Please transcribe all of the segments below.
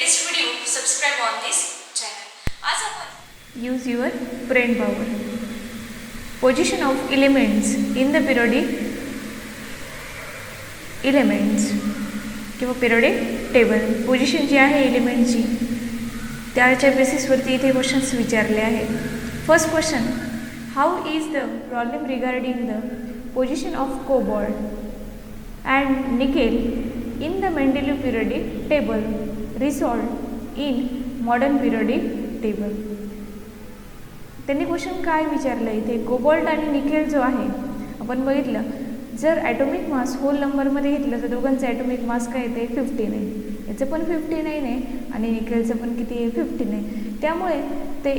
this video, subscribe on this channel. आज आपण use your brain power. Position of elements in the periodic elements किंवा periodic table. Position जी आहे एलिमेंटची त्याच्या बेसिसवरती इथे क्वेश्चन्स विचारले आहेत. First question, how is the problem regarding the position of cobalt and nickel in the Mendeleev periodic table resolved in modern periodic table. त्यांनी क्वेश्चन काय विचारलं इथे, कोबाल्ट आणि निकेल जो आहे आपण बघितलं, जर ॲटॉमिक मास होल नंबरमध्ये घेतलं तर दोघांचं ॲटॉमिक मास काय येते 15 आहे. याचं पण 59 आहे आणि निकेलचं पण किती आहे 15 आहे. त्यामुळे ते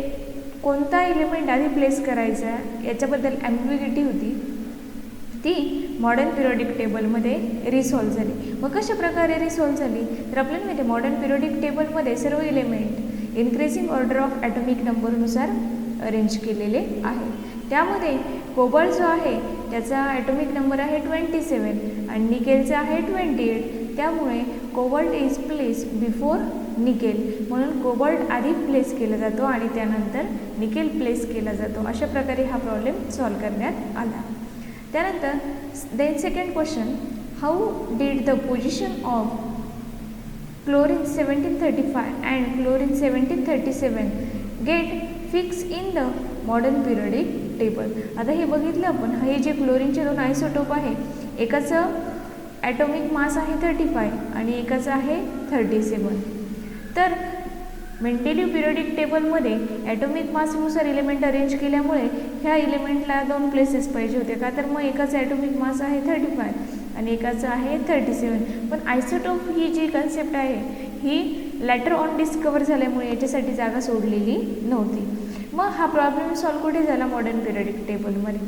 कोणता एलिमेंट आधी प्लेस करायचा याच्याबद्दल ॲम्बिग्युइटी होती, ती मॉडर्न पिरियडिक टेबलमध्ये रिसॉल्व झाली. मग कशा प्रकारे रिसॉल्व झाली तर आपल्याला माहिती आहे मॉडर्न पिरियडिक टेबलमध्ये सर्व element increasing order of atomic नंबरनुसार अरेंज केलेले आहे. त्यामध्ये कोबाल्ट जो आहे त्याचा ॲटॉमिक नंबर आहे 27 आणि निकेलचा आहे 28. त्यामुळे cobalt is place before nickel, म्हणून कोबाल्ट आधी प्लेस केला जातो आणि त्यानंतर निकेल प्लेस केला जातो. अशा प्रकारे हा प्रॉब्लेम सॉल्व करण्यात आला. त्यानंतर then second question, how did the position of chlorine 1735 and chlorine 1737 get fix in the modern periodic table. आता हे बघितलं आपण, हे जे क्लोरीनचे दोन आयसोटोप आहे, एकाचं ॲटॉमिक मास आहे 35 आणि एकाचं आहे 37. तर मेंडेलिव्ह पिरियडिक टेबलमध्ये ॲटॉमिक मासनुसार एलिमेंट अरेंज केल्यामुळे ह्या एलिमेंटला दोन प्लेसेस पाहिजे होते का, तर मग एकाचं ॲटॉमिक मास आहे 35 आणि एकाचं आहे 37. पण आयसोटोप ही जी कन्सेप्ट आहे ही लॅटर ऑन डिस्कवर झाल्यामुळे याच्यासाठी जागा सोडलेली नव्हती. मग हा प्रॉब्लेम सॉल्व कुठे झाला, मॉडर्न पिरियडिक टेबलमध्ये.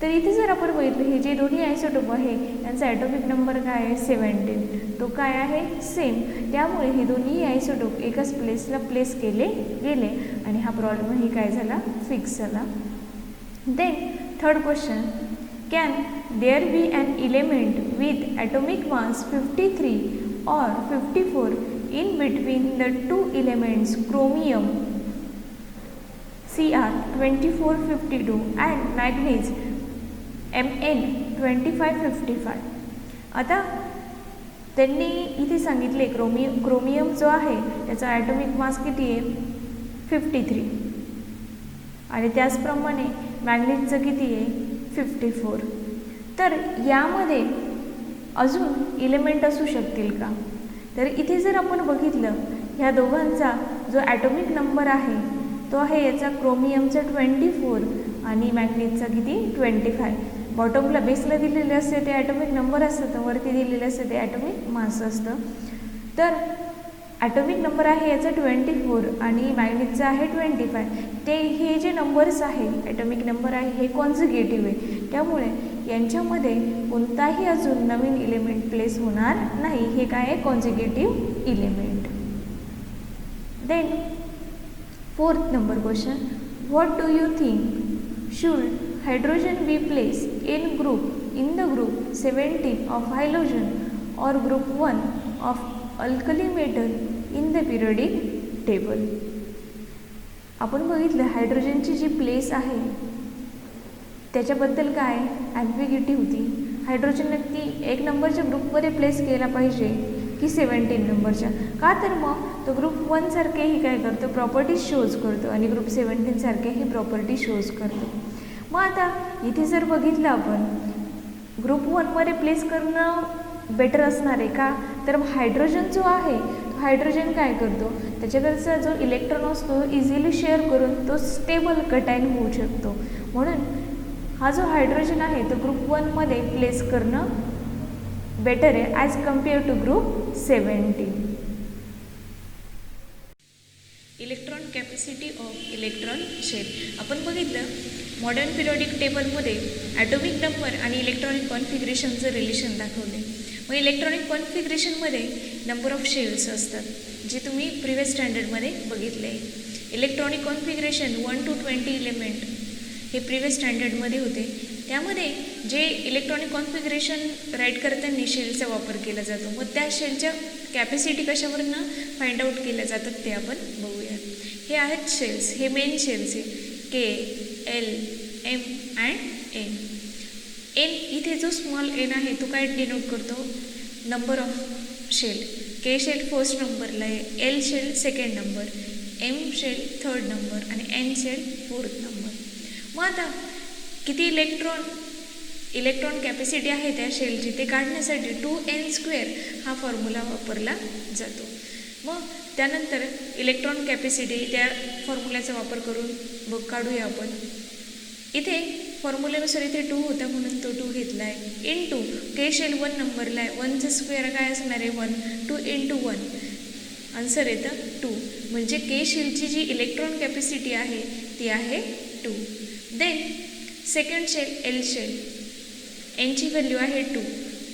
तर इथे जर आपण बघितलं, हे जे दोन्ही आयसोटोप आहे यांचा ॲटॉमिक नंबर काय आहे 17, तो काय आहे सेम. त्यामुळे हे दोन्ही आयसोटोप एकाच प्लेसला प्लेस केले गेले आणि हा प्रॉब्लेम ही काय झाला, फिक्स झाला. Then third question, can there be an element with atomic mass 53 or 54 in between the two elements chromium Cr2452 and manganese Mn2555. आता त्यांनी इथे सांगितले क्रोमियम जो आहे त्याचा ॲटॉमिक मास किती आहे 53 आणि त्याचप्रमाणे मॅग्नेटचं किती आहे 54. तर यामध्ये अजून इलेमेंट असू शकतील का, तर इथे जर आपण बघितलं ह्या दोघांचा जो ॲटॉमिक नंबर आहे तो आहे याचा क्रोमियमचा 24 आणि मॅग्नेटचा किती 25. बॉटमला बेसला दिलेले असते ते ॲटॉमिक नंबर असतं, तर वरती दिलेलं असतं ते ॲटॉमिक मास असतं. तर ॲटॉमिक नंबर आहे याचा 24 आणि मॅग्नेटचा आहे 25. ते हे जे नंबर्स आहे ॲटॉमिक नंबर आहे हे कॉन्झिक्युटिव्ह आहे, त्यामुळे यांच्यामध्ये कोणताही अजून नवीन इलेमेंट प्लेस होणार नाही. हे काय आहे, consecutive element. Then fourth number question, what do you think should hydrogen be place in the group 17 of hydrogen और group 1 of alkali metal in the periodic table. आपण बघितलं हायड्रोजनची जी प्लेस आहे त्याच्याबद्दल काय ॲम्बिग्युइटी होती. हायड्रोजन नक्की 1 नंबरच्या ग्रुपमध्ये प्लेस केला पाहिजे की 17 नंबरच्या, का तर मग तो ग्रुप 1 सारखेही काय करतो, प्रॉपर्टीज शोज करतो आणि ग्रुप 17 सारखेही प्रॉपर्टी शोज करतो. मग आता इथे जर बघितलं आपण ग्रुप 1मध्ये प्लेस करणं बेटर असणार आहे का, तर हायड्रोजन जो आहे तो हायड्रोजन काय करतो, त्याच्याकडचा जो इलेक्ट्रॉन असतो इझिली शेअर करून तो स्टेबल कटाईन होऊ शकतो. म्हणून हा जो हायड्रोजन आहे तो ग्रुप 1मध्ये प्लेस करणं बेटर आहे as compare to group 17. Electron capacity of electron shell. आपण बघितलं मॉडर्न पिरियडिक टेबलमध्ये ॲटॉमिक नंबर आणि इलेक्ट्रॉनिक कॉन्फिगरेशनचं रिलेशन दाखवले. मग इलेक्ट्रॉनिक कॉन्फिगरेशनमध्ये नंबर ऑफ शेल्स असतात, जे तुम्ही प्रिव्हियस स्टँडर्डमध्ये बघितले. इलेक्ट्रॉनिक कॉन्फिगरेशन 1 to 20 एलिमेंट हे प्रिव्हियस स्टँडर्डमध्ये होते. त्यामध्ये जे इलेक्ट्रॉनिक कॉन्फिगरेशन राईट करताना शेलचा वापर केला जातो, मग त्या शेलच्या कॅपॅसिटी कशावरनं फाइंड आउट केल्या जातात ते आपण बघूया. हे आहेत शेल्स, हे मेन शेल्स आहे K, L, M and N. N इथे जो स्मॉल एन आहे तो काय डिनोट करतो, number of shell. K shell first नंबरला आहे, L shell second number, M shell third number आणि एन शेल फोर्थ नंबर. मग आता किती इलेक्ट्रॉन कॅपॅसिटी आहे त्या शेलची ते काढण्यासाठी 2n² हा फॉर्म्युला वापरला जातो. मग त्यानंतर इलेक्ट्रॉन कॅपॅसिटी त्या फॉर्म्युल्याचा वापर करून काढूया आपण. इथे फॉर्म्युल्यानुसार इथे 2 होता म्हणून तो 2 घेतला आहे. इंटू के शेल 1 नंबरला आहे, 1चा स्क्वेअर काय असणार आहे 1, 2 इंटू 1 आन्सर येतं 2. म्हणजे के शेलची जी इलेक्ट्रॉन कॅपॅसिटी आहे ती आहे 2. Then second shell L shell, एनची व्हॅल्यू आहे 2,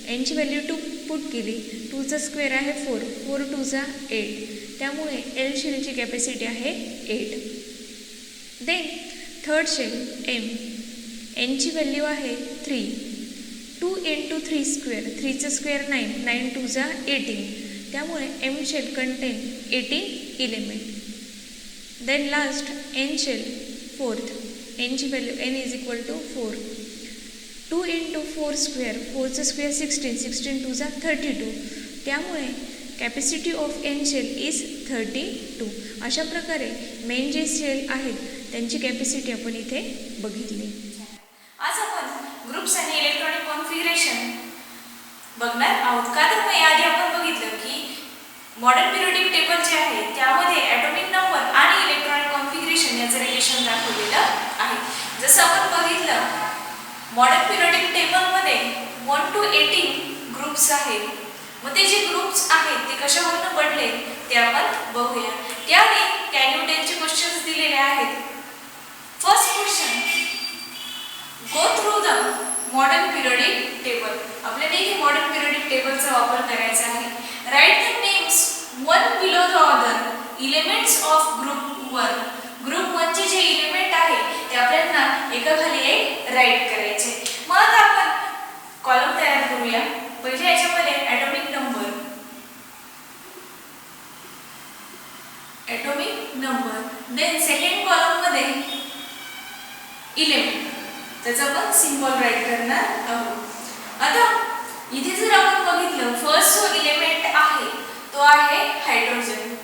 एनची व्हॅल्यू 2 पुट केली, 2चा स्क्वेअर आहे 4, 4 2 8, त्यामुळे एल शेलची कॅपॅसिटी आहे 8. देन थर्ड शेल एम, एनची व्हॅल्यू आहे 3, 2 इंटू 3 स्क्वेअर, 3चा स्क्वेअर 9, 9 2 18, त्यामुळे M shell contain 18 element. Then last N shell fourth, एनची value N is equal to 4, 2 into 4 square, 4चा स्क्वेअर 16, 16 2 32, त्यामुळे capacity of N shell is 32. अशा प्रकारे main जे shell आहेत त्यांची कॅपॅसिटी आपण इथे बघितली. आज आपण ग्रुप्स आणि इलेक्ट्रॉनिक कॉन्फिगरेशन बघणार आहोत. का तर याआधी आपण बघितलं की मॉडर्न पिरियोडिक टेबल जे आहे त्यामध्ये ॲटॉमिक नंबर आणि इलेक्ट्रॉनिक कॉन्फिगरेशन याचं रिलेशन दाखवलेलं आहे. जसं आपण बघितलं मॉडर्न पिरियोडिक टेबलमध्ये 1 to 18 ग्रुप्स आहेत. मग ते जे ग्रुप्स आहेत ते कशावरून पडले ते आपण बघूया. त्याने कॅन्युटेनचे क्वेश्चन्स दिलेले आहेत. First question, go through the modern periodic table. आपल्याला इथे मॉडर्न पिरियोडिक टेबलचा वापर करायचा आहे. Write the names one below the other elements of group 1. Group 1 चे जे एलिमेंट आहे ते आपल्याला एकाखाली एक राईट करायचे. मग आता आपण कॉलम तयार करूया. पहिले याच्यामध्ये atomic number, then second column मध्ये इलेमेंट, त्याचा आपण सिम्बॉल राईट करणार आहोत. आता इथे जर आपण बघितलं फर्स्ट जो इलेमेंट आहे तो आहे हायड्रोजन.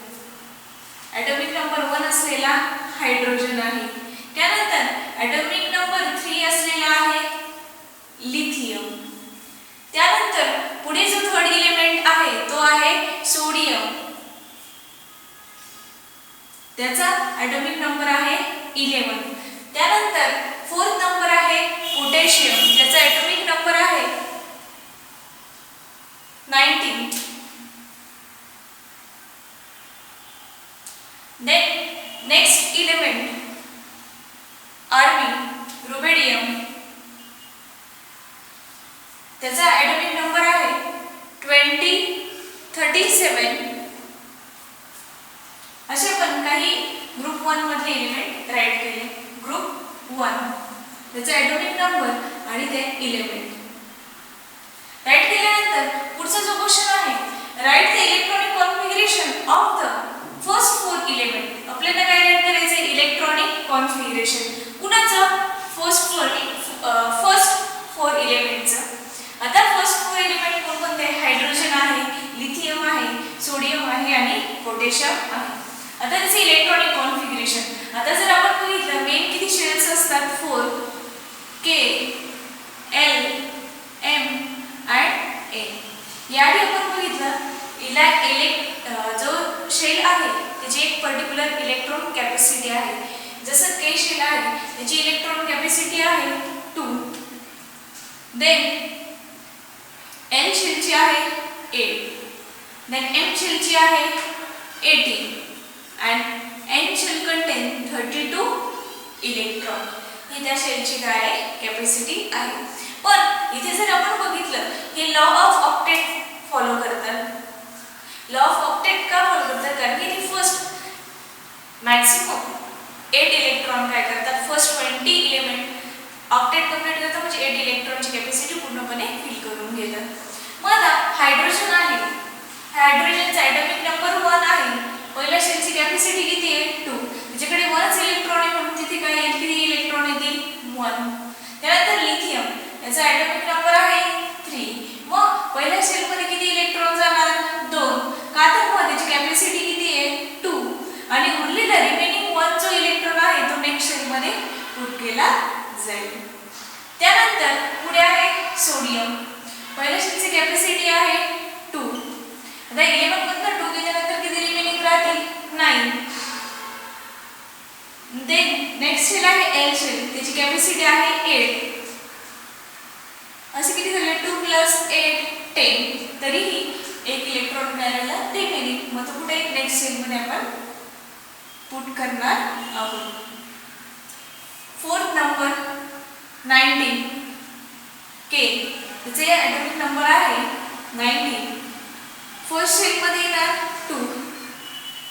ॲटॉमिक नंबर 1 असलेला हायड्रोजन आहे. त्यानंतर ॲटॉमिक नंबर 3 असलेला आहे लिथियम. त्यानंतर पुढे जो थर्ड इलेमेंट आहे तो आहे सोडियम, त्याचा ॲटॉमिक नंबर आहे 11. त्यानंतर फोर्थ नंबर आहे पोटॅशियम, ज्याचा ॲटॉमिक नंबर आहे 19. देन नेक्स्ट इलेमेंट रुबिडियम, त्याचा ॲटॉमिक नंबर आहे 37. असे पण काही ग्रुप 1 मधले एलिमेंट राईट केले. ग्रुप 1 त्याचा ॲटॉमिक नंबर आणि ते एलिमेंट राईट केल्यानंतर पुढचा जो क्वेश्चन आहे, write the electronic configuration of the first 4 element. आपल्याला काय राईट करायचे, इलेक्ट्रॉनिक कॉन्फिगरेशन कुणाचं, फर्स्ट 4 एलिमेंटचं. आता फर्स्ट 4 एलिमेंट कोणकोणते, हायड्रोजन आहे, लिथियम आहे, सोडियम आहे आणि पोटॅशियम आहे. आता त्याचे इलेक्ट्रॉनिक कॉन्फिगरेशन. आता जर आपण बघितलं मेन किती शेल्स असतात, 4, के, एल, एम अँड एन. याआधी आपण बघितलं जो शेल आहे त्याची एक पर्टिक्युलर इलेक्ट्रॉन कॅपॅसिटी आहे. जसं के शेल आहे त्याची इलेक्ट्रॉन कॅपॅसिटी आहे 2. देन एल शेलची आहे 8. देन एम शेलची आहे 18 and n shell contain 32 electron. ही त्या शेलची काय आहे, कॅपॅसिटी आहे. पण इथे जर आपण बघितलं हे लॉ ऑफ ऑक्टेट फॉलो करतात. लॉ ऑफ ऑक्टेट का फॉलो करतात, कारण की ते फर्स्ट मॅक्सिमम 8 इलेक्ट्रॉन काय करतात, फर्स्ट 20 एलिमेंट ऑक्टेट कंप्लीट करतात, म्हणजे 8 इलेक्ट्रॉनची कॅपॅसिटी पूर्णपणे फिल करून घेतात. मग आता हायड्रोजन आहे हायड्रोजनचा ॲटॉमिक नंबर 1 आहे. पहिल्या शेलची कॅपॅसिटी किती आहे 2. त्याच्याकडे 1च इलेक्ट्रॉन आहे म्हणून तिथे काय येईल, किती इलेक्ट्रॉन येतील 1. त्यानंतर लिथियम याचा ॲटॉमिक नंबर आहे 3. मग पहिल्या शेलमध्ये किती इलेक्ट्रॉन जाणार 2. का तर मग त्याची कॅपॅसिटी किती आहे 2 आणि उरलेला रिमेनिंग 1 जो इलेक्ट्रॉन आहे तो नेक्स्ट शेलमध्ये पुट केला जाईल. त्यानंतर पुढे आहे सोडियम. पहिल्या शेलची कॅपॅसिटी आहे 2. आता 11 मधनं 2 गेल्यानंतर किती रिमेनिंग राहतील 9. देन नेक्स्ट शेल आहे एल शेल. त्याची कॅपॅसिटी आहे 8. असे किती झाले 2 + 8 10. तरीही एक इलेक्ट्रॉन मिळालेला रिमेनिंग. मग तो कुठे नेक्स्ट शेलमध्ये आपण पुट करणार आहोत. फोर्थ नंबर 19 के. त्याचे ॲटॉमिक नंबर आहे 19. फर्स्ट शेलमध्ये येणार 2.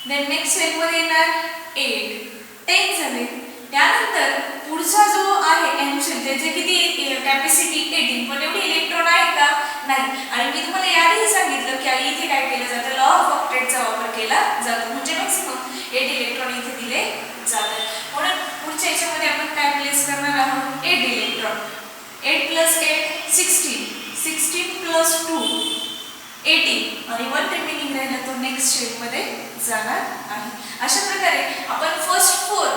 देन नेक्स्ट शेलमध्ये येणार 8. 10 झाले. त्यानंतर पुढचा जो आहे एम शेल त्याचे किती कॅपॅसिटी 18. पण एवढे इलेक्ट्रॉन आहे का नाही. आणि मी तुम्हाला याआधी सांगितलं की इथे काय केलं जातं, लॉ ऑफ ऑक्टेटचा वापर केला जातो. म्हणजे मॅक्सिमम 8 इलेक्ट्रॉन इथे दिले जातात. म्हणून पुढच्या याच्यामध्ये आपण काय प्लेस करणार आहोत 8 इलेक्ट्रॉन. 8 + 8 16. 16 + 2 18 आणि 1 रिमेनिंग राहिला तो नेक्स्ट शेलमध्ये जाणार आहे. अशा प्रकारे आपण फर्स्ट 4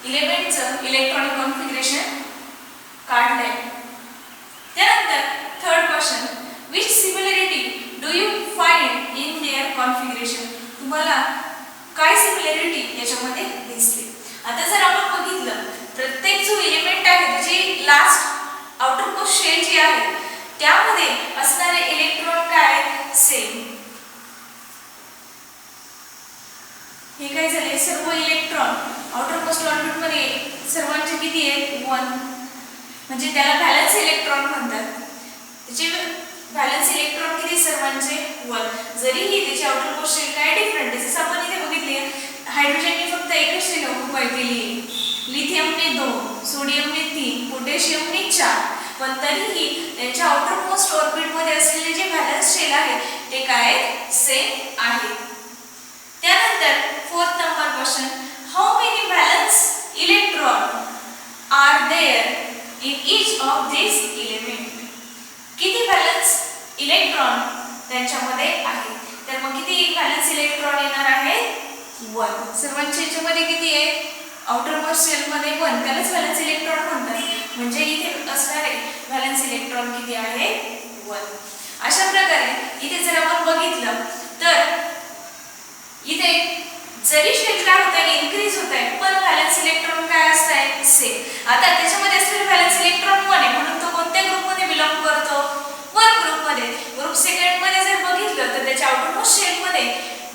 इलेमेंटचं इलेक्ट्रॉनिक कॉन्फिगरेशन काढलंय. त्यानंतर third question, which similarity do you find in their configuration. तुम्हाला काय सिमिलॅरिटी याच्यामध्ये दिसते. आता जर आपण बघितलं प्रत्येक जो इलेमेंट आहे त्याची लास्ट आउटर मोस्ट शेल जी आहे त्यामध्ये असणारे इलेक्ट्रॉन काय सेम. हे काय झाले सर्व इलेक्ट्रॉन आउटर मोस्ट ऑर्बिट मध्ये सर्वांचे किती आहेत 1. म्हणजे त्याला व्हॅलेन्स इलेक्ट्रॉन म्हणतात. त्याचे व्हॅलेन्स इलेक्ट्रॉन किती सर्वांचे 1. जरीही त्याची आउटर मोस्ट शेल काय डिफरंट आहे. जसं आपण इथे बघितले हायड्रोजनने फक्त एकच शेल ऑक्युपाय केली आहे, लिथियमने 2, सोडियमने 3, पोटॅशियमने 4. पण तरीही त्यांच्या आउटर मोस्ट ऑर्बिट मध्ये असलेले जे व्हॅलेन्स शेल आहेत ते काय सेम आहेत. त्यानंतर fourth number question, how many valence electron are there in each of this element. किती व्हॅलेन्स इलेक्ट्रॉन त्यांच्यामध्ये आहे. तर मग किती व्हॅलेन्स इलेक्ट्रॉन येणार आहेत 1. सर्वांच्या याच्यामध्ये किती आहे आउटर मोस्ट शेल मध्ये 1, त्यालाच व्हॅलेन्स इलेक्ट्रॉन म्हणतात. म्हणजे इथे असणारे व्हॅलेन्स इलेक्ट्रॉन किती आहे 1. अशा प्रकारे इथे जर आपण बघितलं तर इथे जरी शेल काय होत आहे इन्क्रीज होत आहे पण व्हॅलेन्स इलेक्ट्रॉन काय असत आहे सेम. आता त्याच्यामध्ये असलेले व्हॅलेन्स इलेक्ट्रॉन 1 आहे म्हणून तो कोणत्या ग्रुपमध्ये बिलॉंग करतो 1 ग्रुपमध्ये. ग्रुप सेकंड मध्ये जर बघितलं तर त्याच्या आउटर मोस्ट शेल मध्ये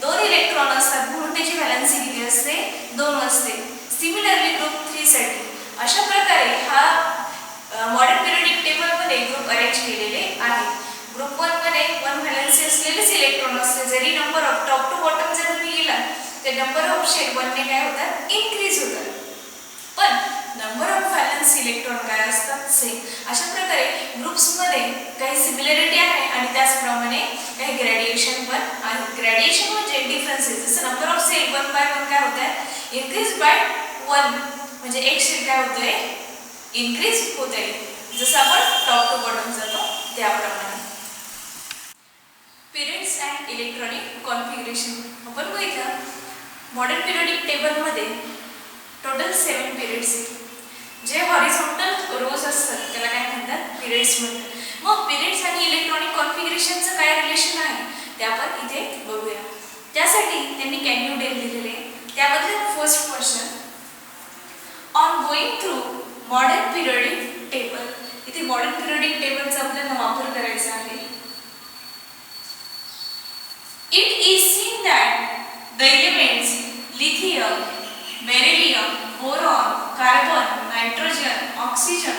2 इलेक्ट्रॉन असतात म्हणून त्याची व्हॅलेन्सी किती असते 2 असते. सिमिलरली ग्रुप 3 साठी अशा प्रकारे हा मॉडर्न पिरियडिक टेबल मध्ये ग्रुप अरेंज केलेले आहे. ग्रुप 1 मध्ये 1 व्हॅलेन्सी असलेलेच इलेक्ट्रॉन असते. जरी number of top to bottom जर तुम्ही गेला तर नंबर ऑफ शेल 1 ने काय होतात इन्क्रीज होतात. पण नंबर ऑफ व्हॅलेन्स इलेक्ट्रॉन काय असतात सेम. अशा प्रकारे ग्रुप्स मध्ये काही सिमिलॅरिटी आहे आणि त्याचप्रमाणे काही ग्रॅडिएशन पण आहे. ग्रॅडिएशन म्हणजे डिफरन्सेस. जसं नंबर ऑफ शेल 1 बाय 1 काय होत आहे इन्क्रीज बाय 1 म्हणजे एक शेल काय होत आहे इन्क्रीज होत आहे. जसं आपण टॉप टू बॉटम जातो त्याप्रमाणे. पिरियड्स अँड इलेक्ट्रॉनिक कॉन्फिगरेशन आपण बघितलं मॉडर्न पिरियडिक टेबल मध्ये टोटल 7 पिरियड्स आहेत. जे हॉरिझॉन्टल रोज असतात त्याला काय म्हणतात पिरियड्स म्हणतात. मग पिरियड्स आणि इलेक्ट्रॉनिक कॉन्फिगरेशनचं काय रिलेशन आहे ते आपण इथे बघूया. त्यासाठी त्यांनी कॅन यू डेल दिलेले आहे. त्यामध्ये first question, on going through modern periodic table. इथे मॉडर्न पिरियडिक टेबलचा आपल्याला वापर करायचा आहे. It is seen that the elements lithium, beryllium, boron, carbon, nitrogen, oxygen,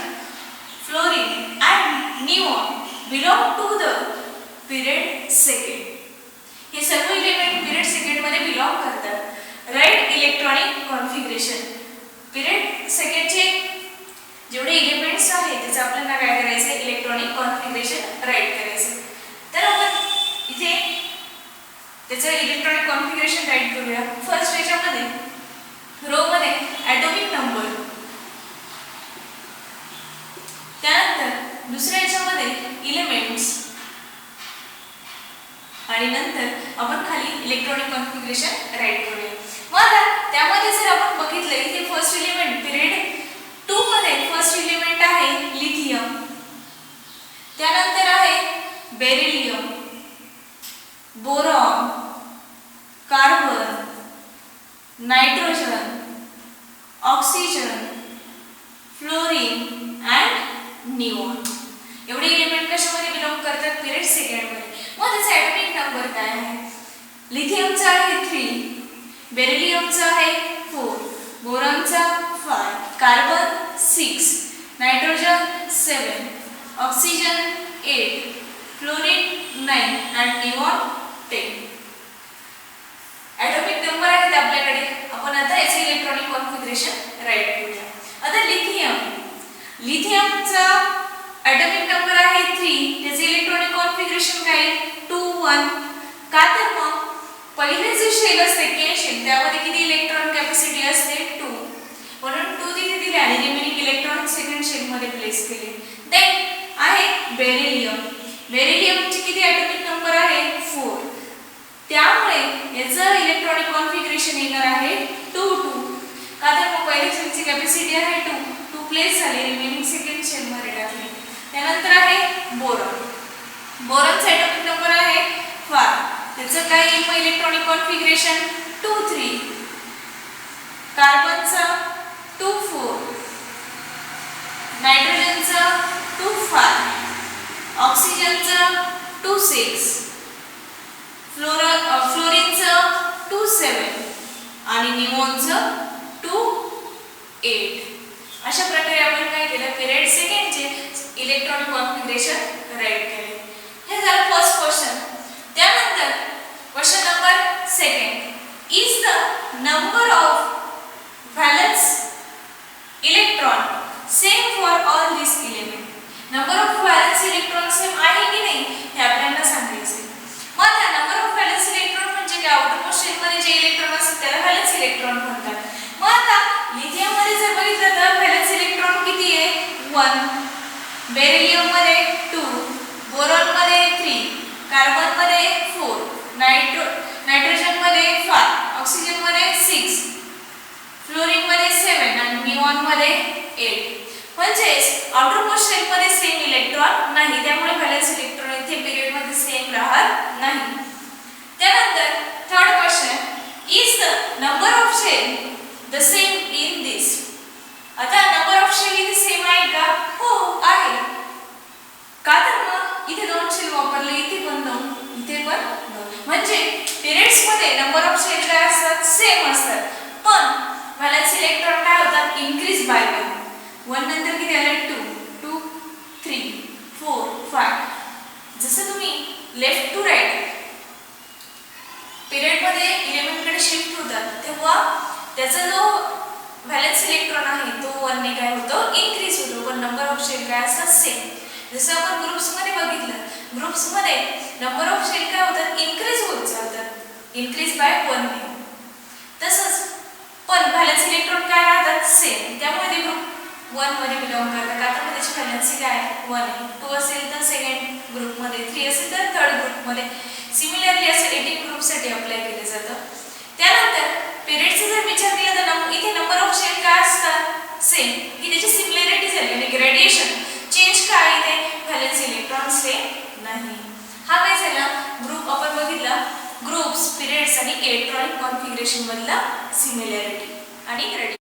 fluorine and neon belong to the period second. हे सर्व एलिमेंट पिरियड सेकंड मध्ये belong करतात. Right electronic configuration. पिरियड सेकंडचे जेवढे एलिमेंट्स आहेत त्याचं आपल्याला काय करायचं इलेक्ट्रॉनिक कॉन्फिगरेशन राइट करायचं. तर आपण इथे त्याचं इलेक्ट्रॉनिक कॉन्फिगरेशन राईट करूया. फर्स्ट याच्यामध्ये रो मध्ये ॲटॉमिक नंबर, त्यानंतर दुसऱ्या याच्यामध्ये इलेमेंट्स आणि नंतर आपण खाली इलेक्ट्रॉनिक कॉन्फिगरेशन राईट करूया. मग आता त्यामध्ये जर आपण बघितलं इथे फर्स्ट एलिमेंट पिरियड 2 मध्ये फर्स्ट एलिमेंट आहे लिथियम, त्यानंतर आहे beryllium, boron, carbon, nitrogen, oxygen, fluorine and neon. एवढे एलिमेंट कशामध्ये बिलॉंग करतात? पिरियड सेकंडमध्ये. मग त्याचा ॲटॉमिक नंबर काय आहे? लिथियमचा आहे 3, बेरिलियमचा आहे 4, बोरॉनचा 5, carbon 6, nitrogen 7, oxygen 8, fluorine 9 and neon 10. Atomic number आहेत आपल्याकडे. आपण आता याचे इलेक्ट्रॉनिक कॉन्फिगरेशन राईट करूया. आता लिथियमचा ॲटॉमिक नंबर आहे 3, त्याचे इलेक्ट्रॉनिक कॉन्फिगरेशन काय आहे? 2 1. का तर मग पहिले जे शेल असते के शेल त्यामध्ये किती इलेक्ट्रॉन कॅपॅसिटी असते? 2, म्हणून 2 तिथे दिले आणि रिमेनिंग इलेक्ट्रॉन सेकंड शेल मध्ये प्लेस केले. देन आहे बेरिलियमची किती ॲटॉमिक नंबर आहे? 4. त्यामुळे याचं इलेक्ट्रॉनिक कॉन्फिगरेशन येणार आहे 2 2. का तर मग पहिल्या शेलची कॅपॅसिटी आहे 2 प्लेस झाले, रिमेनिंग सेकंड शेल मध्ये टाकले. त्यानंतर आहे बोरॉनचा ॲटॉमिक नंबर आहे 5. त्याचं काय येईल मग इलेक्ट्रॉनिक कॉन्फिगरेशन? 2 3. कार्बनचा 2 4, नायट्रोजनचा 2 5, ऑक्सिजनचा 2 6, फ्लोरीनचं 2 7 आणि निऑनचं 2 8. अशा प्रकारे आपण काय केलं? पिरियड सेकंडचे इलेक्ट्रॉनिक कॉन्फिगरेशन राईट केले. हे झालं फर्स्ट क्वेश्चन. त्यानंतर question number second. Is the number of valence electron same for all this element? Number of valence electron same आहे की नाही हे आपल्याला सांगायचे. मग आता नंबर ऑफ व्हॅलेन्स इलेक्ट्रॉन म्हणजे काय? आउटरमोस्ट शेलमध्ये जे इलेक्ट्रॉन असतात त्याला व्हॅलेन्स इलेक्ट्रॉन म्हणतात. मग आता लिथियम मध्ये जर बघितलं तर व्हॅलेन्स इलेक्ट्रॉन किती आहे? 1, बेरिलियम मध्ये 2, बोरॉन मध्ये 3, कार्बन मध्ये 4, नायट्रोजन मध्ये 5, ऑक्सिजन मध्ये 6, फ्लोरीन मध्ये 7 आणि निऑन मध्ये 8. म्हणजेच आउटरमोस्ट शेल मध्ये सेम इलेक्ट्रॉन नाही, त्यामुळे व्हॅलेन्स इलेक्ट्रॉन इथे पिरियड मध्ये सेम राहत नाही. त्यानंतर third question. Is the number of shell the same in this? आता नंबर ऑफ शेल इथे सेम आहे का? हो आहे. का तर मग इथे 2 शेल वापरले, इथे पण 2, इथे पण 2. म्हणजे पिरियड्स मध्ये नंबर ऑफ शेल काय असतात? सेम असतात. पण व्हॅलेन्स इलेक्ट्रॉन काय होतात? इन्क्रीज बाय 1 नंतर किती आले? 2 3 4 5. जसं तुम्ही लेफ्ट टू राईट पिरियड मध्ये इलेमेंट कडे शिफ्ट होतात तेव्हा त्याचा जो व्हॅलेन्स इलेक्ट्रॉन आहे तो 1 ने काय होतो? इन्क्रीज होतो. पण नंबर ऑफ शेल काय असतात? सेम. जसं आपण ग्रुप्स मध्ये बघितलं, ग्रुप्स मध्ये नंबर ऑफ शेल काय होतात? इन्क्रीज होत जातात, इन्क्रीज बाय 1 ने. तसंच पण व्हॅलेन्स इलेक्ट्रॉन काय राहतात? सेम. त्यामुळे ते ग्रुप 1 मध्ये बिलॉंग करतात. आता मग त्याची व्हॅलेन्सी काय आहे? 1 आहे. 2 असेल तर सेकंड ग्रुप मध्ये, 3 असेल तर थर्ड ग्रुप मध्ये. सिमिलरली असं 18 ग्रुप साठी अप्लाय केलं जातं. त्यानंतर पिरियडचा जर विचार केला तर इथे नंबर ऑफ शेल काय असतात? सेम. ही त्याची सिमिलॅरिटी झाली आणि ग्रेडिएशन चेंज काय इथे? व्हॅलेन्स इलेक्ट्रॉन सेम नाही. हा काय झाला? ग्रुप आपण बघितला, ग्रुप्स, पिरियड्स आणि इलेक्ट्रॉनिक कॉन्फिगरेशन मधला सिमिलॅरिटी आणि ग्रेडिएशन.